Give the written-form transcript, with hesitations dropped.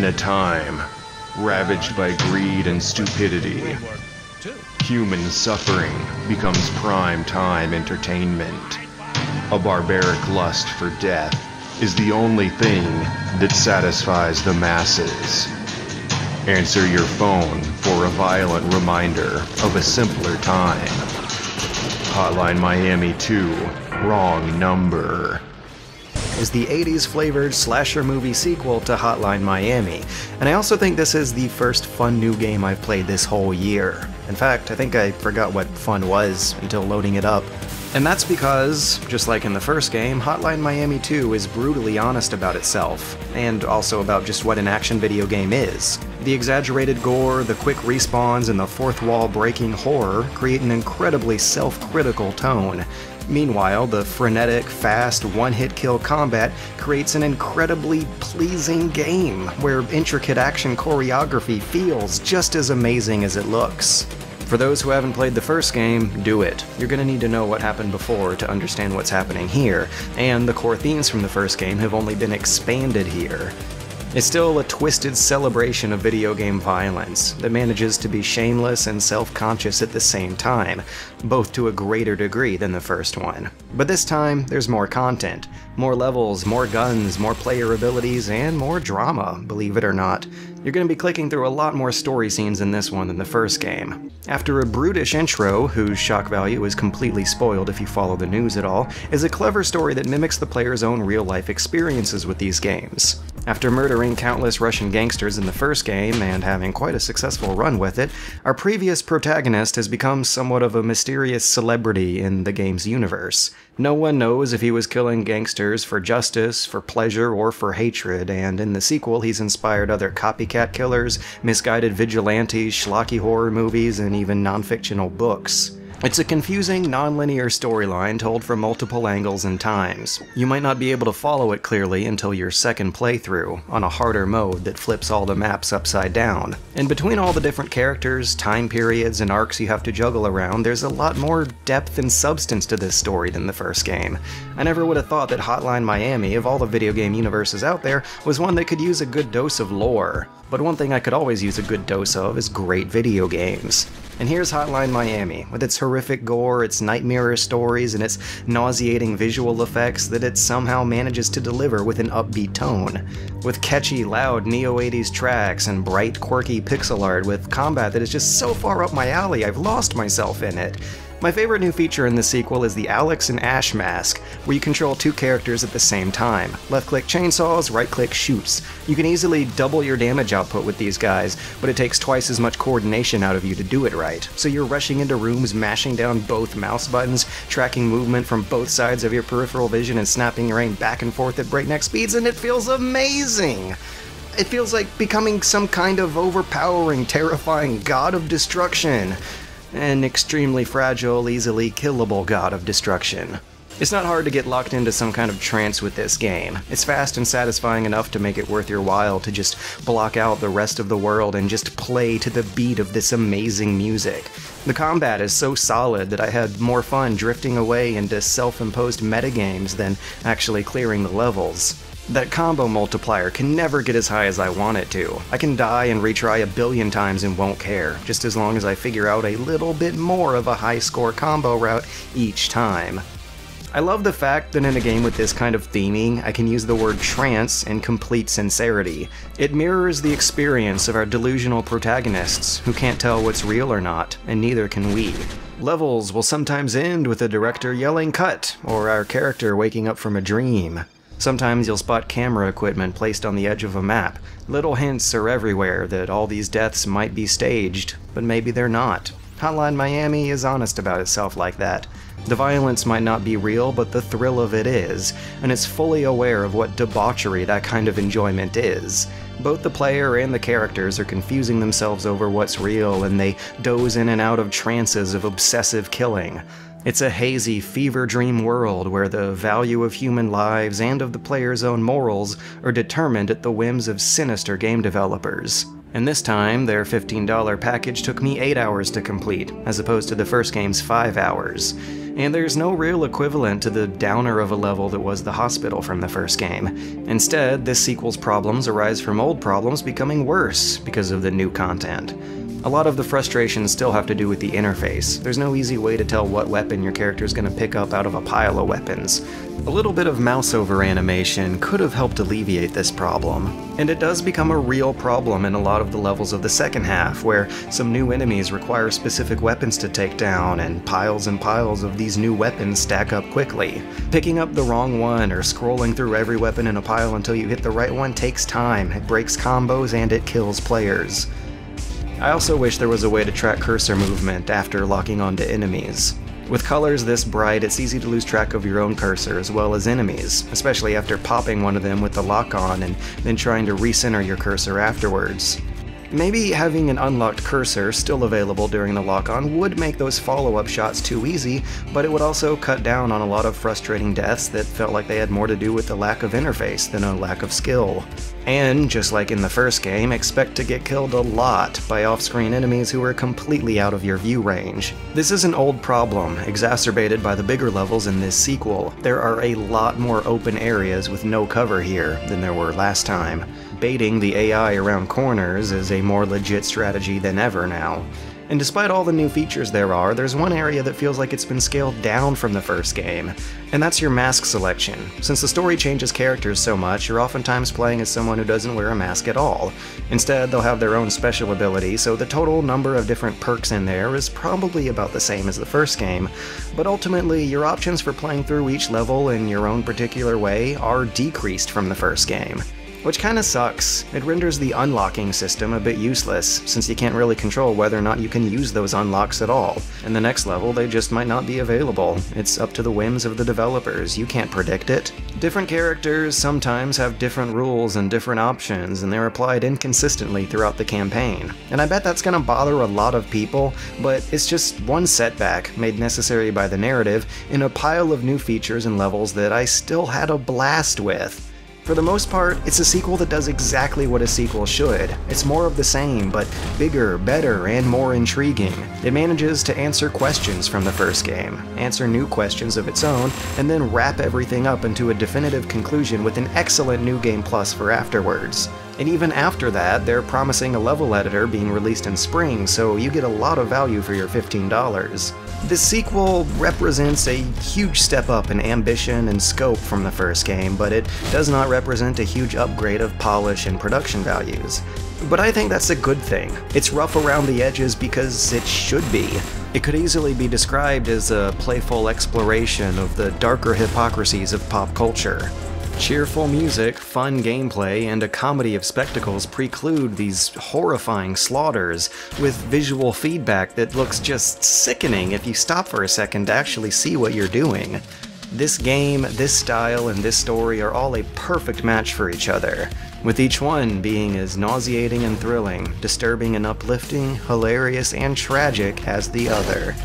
In a time ravaged by greed and stupidity, human suffering becomes prime-time entertainment. A barbaric lust for death is the only thing that satisfies the masses. Answer your phone for a violent reminder of a simpler time. Hotline Miami 2, wrong number. Is the 80s flavored slasher movie sequel to Hotline Miami, and I also think this is the first fun new game I've played this whole year. In fact, I think I forgot what fun was until loading it up. And that's because, just like in the first game, Hotline Miami 2 is brutally honest about itself, and also about just what an action video game is. The exaggerated gore, the quick respawns, and the fourth wall breaking horror create an incredibly self-critical tone. Meanwhile, the frenetic, fast, one-hit kill combat creates an incredibly pleasing game, where intricate action choreography feels just as amazing as it looks. For those who haven't played the first game, do it. You're gonna need to know what happened before to understand what's happening here, and the core themes from the first game have only been expanded here. It's still a twisted celebration of video game violence that manages to be shameless and self-conscious at the same time, both to a greater degree than the first one. But this time, there's more content. More levels, more guns, more player abilities, and more drama, believe it or not. You're going to be clicking through a lot more story scenes in this one than the first game. After a brutish intro, whose shock value is completely spoiled if you follow the news at all, is a clever story that mimics the player's own real-life experiences with these games. After murdering countless Russian gangsters in the first game, and having quite a successful run with it, our previous protagonist has become somewhat of a mysterious celebrity in the game's universe. No one knows if he was killing gangsters for justice, for pleasure, or for hatred, and in the sequel he's inspired other copycat killers, misguided vigilantes, schlocky horror movies, and even non-fictional books. It's a confusing, non-linear storyline told from multiple angles and times. You might not be able to follow it clearly until your second playthrough, on a harder mode that flips all the maps upside down. And between all the different characters, time periods, and arcs you have to juggle around, there's a lot more depth and substance to this story than the first game. I never would have thought that Hotline Miami, of all the video game universes out there, was one that could use a good dose of lore. But one thing I could always use a good dose of is great video games. And here's Hotline Miami, with its horrific gore, its nightmarish stories, and its nauseating visual effects that it somehow manages to deliver with an upbeat tone. With catchy, loud neo-80s tracks and bright, quirky pixel art with combat that is just so far up my alley I've lost myself in it. My favorite new feature in the sequel is the Alex and Ash mask, where you control two characters at the same time. Left-click chainsaws, right-click shoots. You can easily double your damage output with these guys, but it takes twice as much coordination out of you to do it right. So you're rushing into rooms, mashing down both mouse buttons, tracking movement from both sides of your peripheral vision, and snapping your aim back and forth at breakneck speeds, and it feels amazing! It feels like becoming some kind of overpowering, terrifying god of destruction. An extremely fragile, easily killable god of destruction. It's not hard to get locked into some kind of trance with this game. It's fast and satisfying enough to make it worth your while to just block out the rest of the world and just play to the beat of this amazing music. The combat is so solid that I had more fun drifting away into self-imposed metagames than actually clearing the levels. That combo multiplier can never get as high as I want it to. I can die and retry a billion times and won't care, just as long as I figure out a little bit more of a high-score combo route each time. I love the fact that in a game with this kind of theming, I can use the word trance in complete sincerity. It mirrors the experience of our delusional protagonists, who can't tell what's real or not, and neither can we. Levels will sometimes end with the director yelling "cut," or our character waking up from a dream. Sometimes you'll spot camera equipment placed on the edge of a map. Little hints are everywhere that all these deaths might be staged, but maybe they're not. Hotline Miami is honest about itself like that. The violence might not be real, but the thrill of it is, and it's fully aware of what debauchery that kind of enjoyment is. Both the player and the characters are confusing themselves over what's real, and they doze in and out of trances of obsessive killing. It's a hazy, fever dream world where the value of human lives and of the player's own morals are determined at the whims of sinister game developers. And this time, their $15 package took me 8 hours to complete, as opposed to the first game's 5 hours. and there's no real equivalent to the downer of a level that was the hospital from the first game. Instead, this sequel's problems arise from old problems becoming worse because of the new content. A lot of the frustrations still have to do with the interface. There's no easy way to tell what weapon your character's gonna pick up out of a pile of weapons. A little bit of mouse over animation could have helped alleviate this problem. And it does become a real problem in a lot of the levels of the second half, where some new enemies require specific weapons to take down, and piles of these new weapons stack up quickly. Picking up the wrong one or scrolling through every weapon in a pile until you hit the right one takes time, it breaks combos, and it kills players. I also wish there was a way to track cursor movement after locking onto enemies. With colors this bright, it's easy to lose track of your own cursor as well as enemies, especially after popping one of them with the lock on and then trying to recenter your cursor afterwards. Maybe having an unlocked cursor still available during the lock-on would make those follow-up shots too easy, but it would also cut down on a lot of frustrating deaths that felt like they had more to do with the lack of interface than a lack of skill. And, just like in the first game, expect to get killed a lot by off-screen enemies who are completely out of your view range. This is an old problem, exacerbated by the bigger levels in this sequel. There are a lot more open areas with no cover here than there were last time. Baiting the AI around corners is a more legit strategy than ever now. And despite all the new features there's one area that feels like it's been scaled down from the first game, and that's your mask selection. Since the story changes characters so much, you're oftentimes playing as someone who doesn't wear a mask at all. Instead, they'll have their own special ability, so the total number of different perks in there is probably about the same as the first game, but ultimately, your options for playing through each level in your own particular way are decreased from the first game. Which kinda sucks. It renders the unlocking system a bit useless, since you can't really control whether or not you can use those unlocks at all. In the next level, they just might not be available. It's up to the whims of the developers, you can't predict it. Different characters sometimes have different rules and different options, and they're applied inconsistently throughout the campaign. And I bet that's gonna bother a lot of people, but it's just one setback, made necessary by the narrative, in a pile of new features and levels that I still had a blast with. For the most part, it's a sequel that does exactly what a sequel should. It's more of the same, but bigger, better, and more intriguing. It manages to answer questions from the first game, answer new questions of its own, and then wrap everything up into a definitive conclusion with an excellent New Game Plus for afterwards. And even after that, they're promising a level editor being released in spring, so you get a lot of value for your $15. This sequel represents a huge step up in ambition and scope from the first game, but it does not represent a huge upgrade of polish and production values. But I think that's a good thing. It's rough around the edges because it should be. It could easily be described as a playful exploration of the darker hypocrisies of pop culture. Cheerful music, fun gameplay, and a comedy of spectacles preclude these horrifying slaughters, with visual feedback that looks just sickening if you stop for a second to actually see what you're doing. This game, this style, and this story are all a perfect match for each other, with each one being as nauseating and thrilling, disturbing and uplifting, hilarious and tragic as the other.